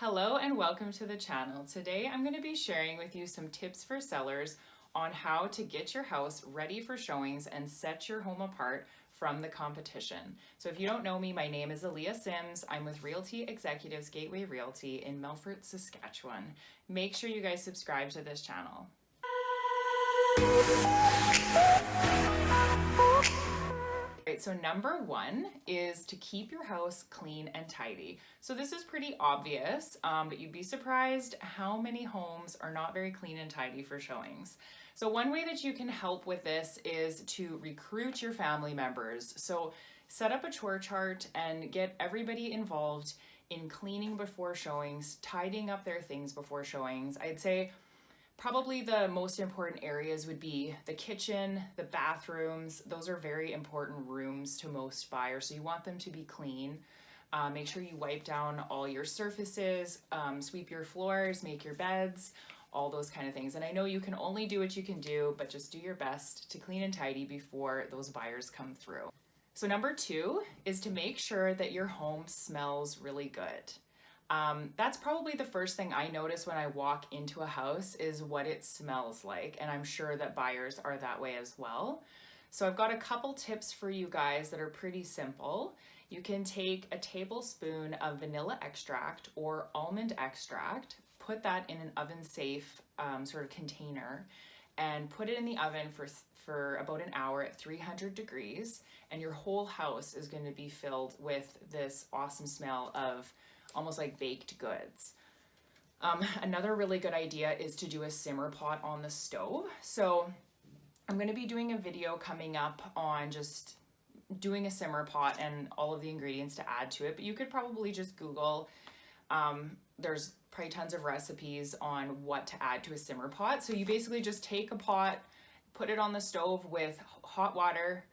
Hello and welcome to the channel. Today I'm going to be sharing with you some tips for sellers on how to get your house ready for showings and set your home apart from the competition. So if you don't know me, my name is Eleah Sims. I'm with Realty Executives Gateway Realty in Melfort, Saskatchewan. Make sure you guys subscribe to this channel. Right, so number one is to keep your house clean and tidy. So this is pretty obvious, but you'd be surprised how many homes are not very clean and tidy for showings. So one way that you can help with this is to recruit your family members. So set up a chore chart and get everybody involved in cleaning before showings, tidying up their things before showings. I'd say probably the most important areas would be the kitchen, the bathrooms. Those are very important rooms to most buyers, so you want them to be clean. Make sure you wipe down all your surfaces, sweep your floors, make your beds, all those kind of things. And I know you can only do what you can do, but just do your best to clean and tidy before those buyers come through. So number two is to make sure that your home smells really good. That's probably the first thing I notice when I walk into a house is what it smells like, and I'm sure that buyers are that way as well. So I've got a couple tips for you guys that are pretty simple. You can take a tablespoon of vanilla extract or almond extract, put that in an oven safe sort of container, and put it in the oven for about an hour at 300 degrees, and your whole house is going to be filled with this awesome smell of almost like baked goods. Another really good idea is to do a simmer pot on the stove. So I'm going to be doing a video coming up on just doing a simmer pot and all of the ingredients to add to it, but you could probably just Google. There's probably tons of recipes on what to add to a simmer pot. So you basically just take a pot, put it on the stove with hot water,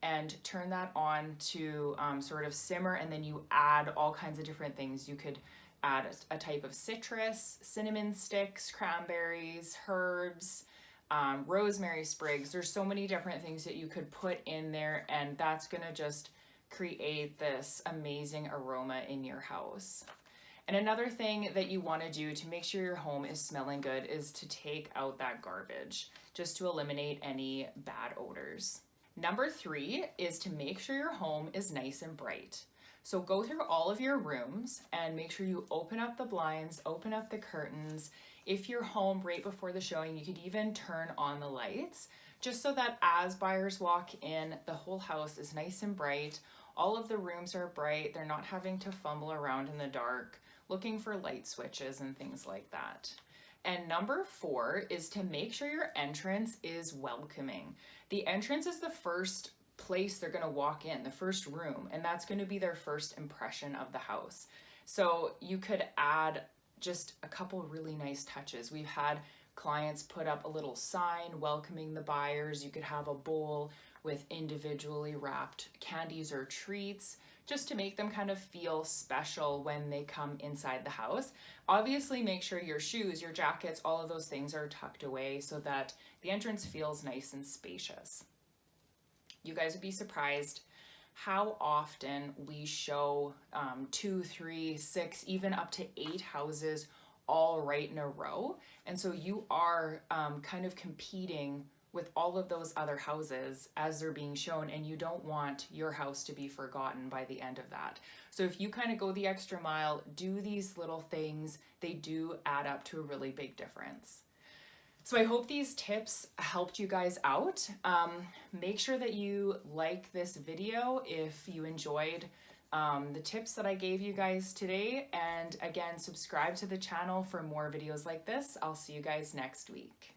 and turn that on to sort of simmer, and then you add all kinds of different things. You could add a type of citrus, cinnamon sticks, cranberries, herbs, rosemary sprigs. There's so many different things that you could put in there, and that's gonna just create this amazing aroma in your house. And another thing that you wanna do to make sure your home is smelling good is to take out that garbage, just to eliminate any bad odors. Number three is to make sure your home is nice and bright. So go through all of your rooms and make sure you open up the blinds, open up the curtains. If you're home right before the showing, you could even turn on the lights, just so that as buyers walk in, the whole house is nice and bright. All of the rooms are bright. They're not having to fumble around in the dark, looking for light switches and things like that. And number four is to make sure your entrance is welcoming. The entrance is the first place they're gonna walk in, the first room, and that's gonna be their first impression of the house. So you could add just a couple really nice touches. We've had clients put up a little sign welcoming the buyers. You could have a bowl with individually wrapped candies or treats, just to make them kind of feel special when they come inside the house. Obviously, make sure your shoes, your jackets, all of those things are tucked away so that the entrance feels nice and spacious. You guys would be surprised how often we show 2, 3, 6, even up to 8 houses all right in a row. And so you are kind of competing with all of those other houses as they're being shown, and you don't want your house to be forgotten by the end of that. So if you kind of go the extra mile, do these little things, they do add up to a really big difference. So I hope these tips helped you guys out. Make sure that you like this video if you enjoyed the tips that I gave you guys today. And again, subscribe to the channel for more videos like this. I'll see you guys next week.